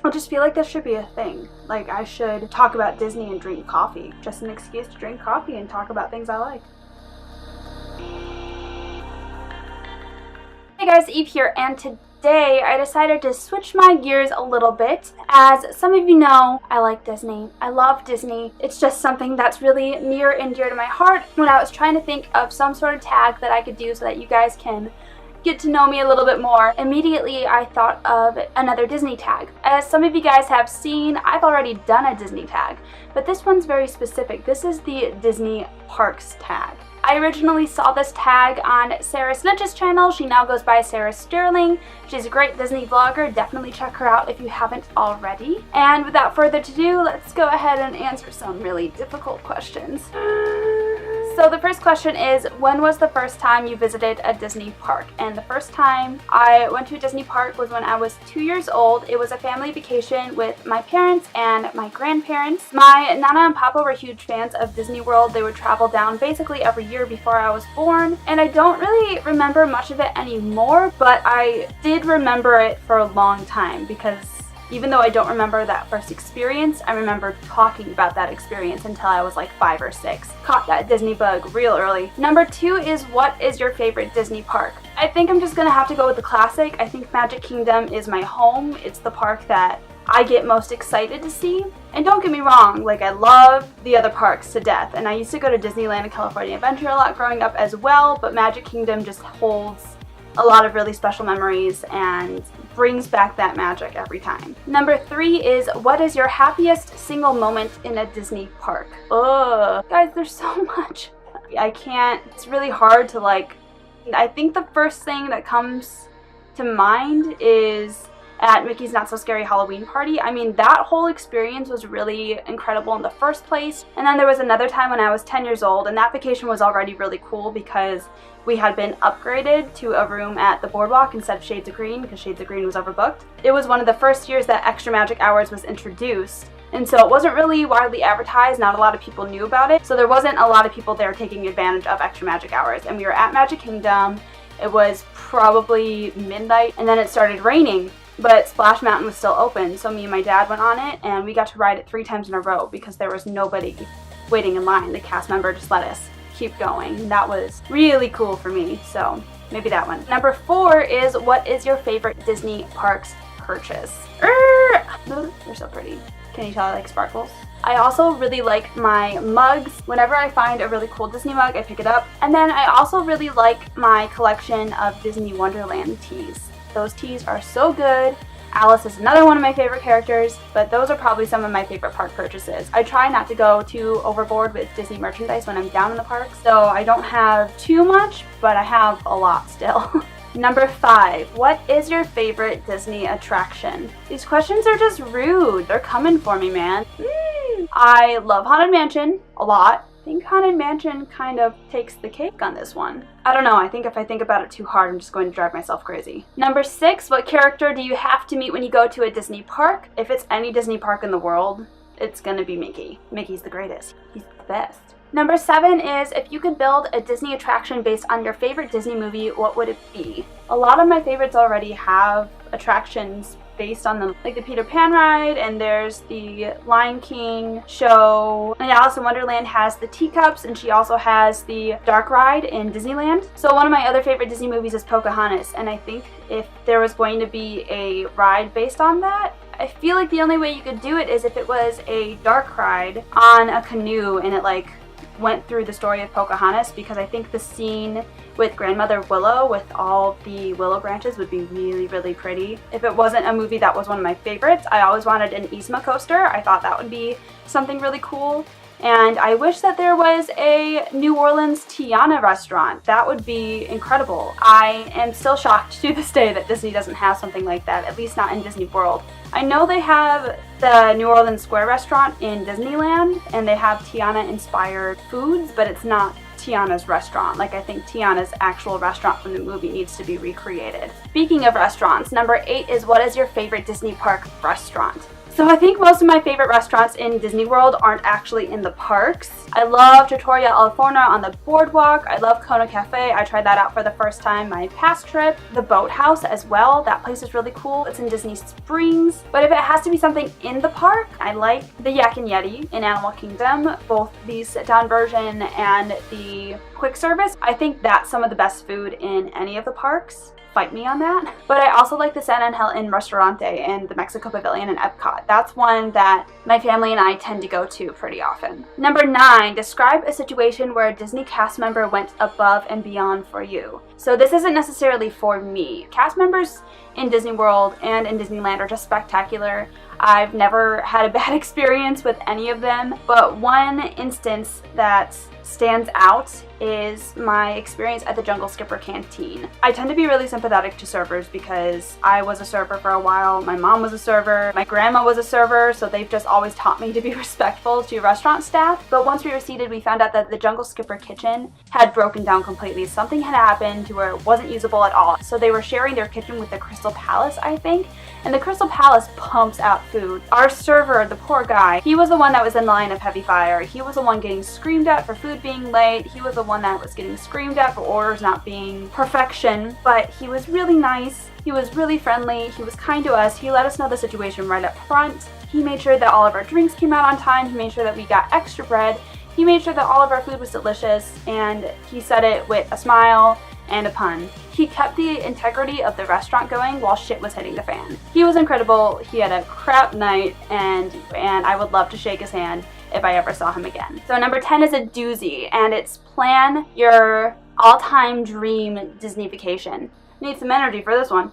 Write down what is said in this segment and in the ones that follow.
I just feel like this should be a thing. Like, I should talk about Disney and drink coffee. Just an excuse to drink coffee and talk about things I like. Hey guys, Eve here, and today I decided to switch my gears a little bit. As some of you know, I like Disney. I love Disney. It's just something that's really near and dear to my heart. When I was trying to think of some sort of tag that I could do so that you guys can get to know me a little bit more, immediately I thought of another Disney tag. As some of you guys have seen, I've already done a Disney tag, but this one's very specific. This is the Disney Parks tag. I originally saw this tag on Sarah Snitch's channel. She now goes by Sarah Sterling. She's a great Disney vlogger. Definitely check her out if you haven't already. And without further ado, let's go ahead and answer some really difficult questions. So the first question is, when was the first time you visited a Disney park? And the first time I went to a Disney park was when I was 2 years old. It was a family vacation with my parents and my grandparents. My Nana and Papa were huge fans of Disney World. They would travel down basically every year before I was born, and I don't really remember much of it anymore, but I did remember it for a long time because even though I don't remember that first experience, I remember talking about that experience until I was like 5 or 6. Caught that Disney bug real early. Number 2 is, what is your favorite Disney park? I think I'm just gonna have to go with the classic. I think Magic Kingdom is my home. It's the park that I get most excited to see. And don't get me wrong, like, I love the other parks to death, and I used to go to Disneyland and California Adventure a lot growing up as well, but Magic Kingdom just holds a lot of really special memories and brings back that magic every time. Number 3 is, what is your happiest single moment in a Disney park? Ugh, guys, there's so much. I can't, it's really hard to I think the first thing that comes to mind is at Mickey's Not So Scary Halloween Party. I mean, that whole experience was really incredible in the first place. And then there was another time when I was 10 years old, and that vacation was already really cool because we had been upgraded to a room at the boardwalk instead of Shades of Green because Shades of Green was overbooked. It was one of the first years that Extra Magic Hours was introduced, and so it wasn't really widely advertised. Not a lot of people knew about it, so there wasn't a lot of people there taking advantage of Extra Magic Hours. And we were at Magic Kingdom. It was probably midnight, and then it started raining. But Splash Mountain was still open, so me and my dad went on it, and we got to ride it 3 times in a row because there was nobody waiting in line. The cast member just let us keep going. That was really cool for me, so maybe that one. Number 4 is, what is your favorite Disney Parks purchase? They're so pretty. Can you tell I like sparkles? I also really like my mugs. Whenever I find a really cool Disney mug, I pick it up. And then I also really like my collection of Disney Wonderland teas. Those teas are so good. Alice is another one of my favorite characters, but those are probably some of my favorite park purchases. I try not to go too overboard with Disney merchandise when I'm down in the parks, so I don't have too much, but I have a lot still. Number 5, what is your favorite Disney attraction? These questions are just rude. They're coming for me, man. I love Haunted Mansion a lot. I think Haunted Mansion kind of takes the cake on this one. I don't know, I think if I think about it too hard, I'm just going to drive myself crazy. Number 6, what character do you have to meet when you go to a Disney park? If it's any Disney park in the world, it's gonna be Mickey. Mickey's the greatest. He's the best. Number 7 is, if you could build a Disney attraction based on your favorite Disney movie, what would it be? A lot of my favorites already have attractions based on them, like the Peter Pan ride, and there's the Lion King show, and Alice in Wonderland has the teacups, and she also has the dark ride in Disneyland. So one of my other favorite Disney movies is Pocahontas, and I think if there was going to be a ride based on that, I feel like the only way you could do it is if it was a dark ride on a canoe and it went through the story of Pocahontas, because I think the scene with Grandmother Willow with all the willow branches would be really, really pretty. If it wasn't a movie that was one of my favorites, I always wanted an Yzma coaster. I thought that would be something really cool. And I wish that there was a New Orleans Tiana restaurant. That would be incredible. I am still shocked to this day that Disney doesn't have something like that, at least not in Disney World. I know they have the New Orleans Square restaurant in Disneyland, and they have Tiana-inspired foods, but it's not Tiana's restaurant. Like, I think Tiana's actual restaurant from the movie needs to be recreated. Speaking of restaurants, number 8 is, what is your favorite Disney park restaurant? So I think most of my favorite restaurants in Disney World aren't actually in the parks. I love Trattoria Al Forno on the boardwalk. I love Kona Cafe. I tried that out for the first time my past trip. The Boathouse as well. That place is really cool. It's in Disney Springs. But if it has to be something in the park, I like the Yak and Yeti in Animal Kingdom. Both the sit-down version and the quick service. I think that's some of the best food in any of the parks. Fight me on that. But I also like the San Angel Inn Restaurante in the Mexico Pavilion in Epcot. That's one that my family and I tend to go to pretty often. Number 9, describe a situation where a Disney cast member went above and beyond for you. So this isn't necessarily for me. Cast members in Disney World and in Disneyland are just spectacular. I've never had a bad experience with any of them, but one instance that stands out is my experience at the Jungle Skipper Canteen. I tend to be really sympathetic to servers because I was a server for a while, my mom was a server, my grandma was a server, so they've just always taught me to be respectful to restaurant staff. But once we were seated, we found out that the Jungle Skipper kitchen had broken down completely. Something had happened to where it wasn't usable at all. So they were sharing their kitchen with the Crystal Palace, I think, and the Crystal Palace pumps out food. Our server, the poor guy, he was the one that was in the line of heavy fire. He was the one getting screamed at for food being late. He was the one that was getting screamed at for orders not being perfection, but he was really nice. He was really friendly. He was kind to us. He let us know the situation right up front. He made sure that all of our drinks came out on time. He made sure that we got extra bread. He made sure that all of our food was delicious, and he said it with a smile and a pun. He kept the integrity of the restaurant going while shit was hitting the fan. He was incredible. He had a crap night, and I would love to shake his hand if I ever saw him again. So number 10 is a doozy, and it's plan your all-time dream Disney vacation. Need some energy for this one.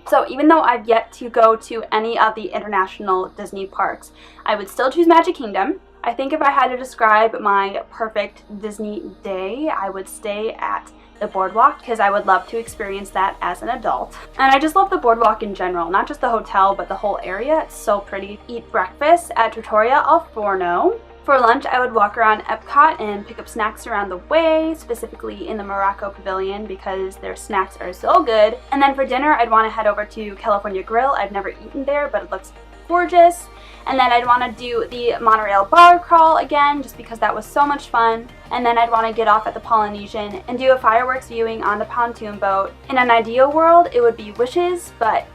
So even though I've yet to go to any of the international Disney parks, I would still choose Magic Kingdom. I think if I had to describe my perfect Disney day, I would stay at the boardwalk because I would love to experience that as an adult. And I just love the boardwalk in general, not just the hotel, but the whole area. It's so pretty. Eat breakfast at Trattoria Al Forno. For lunch, I would walk around Epcot and pick up snacks around the way, specifically in the Morocco Pavilion because their snacks are so good. And then for dinner, I'd want to head over to California Grill. I've never eaten there, but it looks gorgeous. And then I'd want to do the Monorail bar crawl again, just because that was so much fun. And then I'd want to get off at the Polynesian and do a fireworks viewing on the pontoon boat. In an ideal world, it would be Wishes, but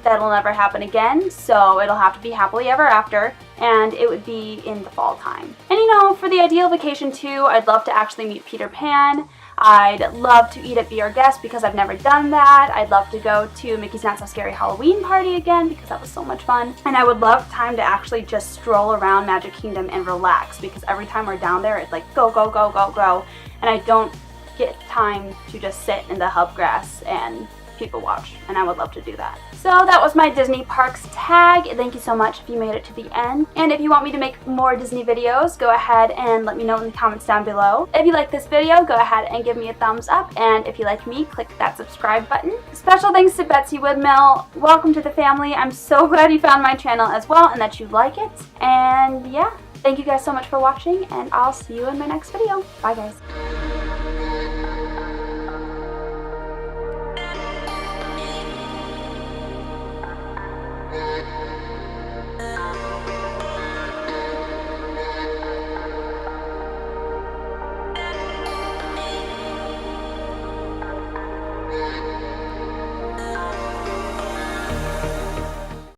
that'll never happen again, so it'll have to be Happily Ever After, and it would be in the fall time. And you know, for the ideal vacation too, I'd love to actually meet Peter Pan. I'd love to eat at Be Our Guest because I've never done that. I'd love to go to Mickey's Not So Scary Halloween Party again because that was so much fun. And I would love time to actually just stroll around Magic Kingdom and relax because every time we're down there, it's like go, go, go, go, go. And I don't get time to just sit in the hub grass and people watch, and I would love to do that. So that was my Disney Parks tag. Thank you so much if you made it to the end. And if you want me to make more Disney videos, go ahead and let me know in the comments down below. If you like this video, go ahead and give me a thumbs up. And if you like me, click that subscribe button. Special thanks to Betsy Woodmill. Welcome to the family. I'm so glad you found my channel as well and that you like it. And yeah, thank you guys so much for watching, and I'll see you in my next video. Bye guys.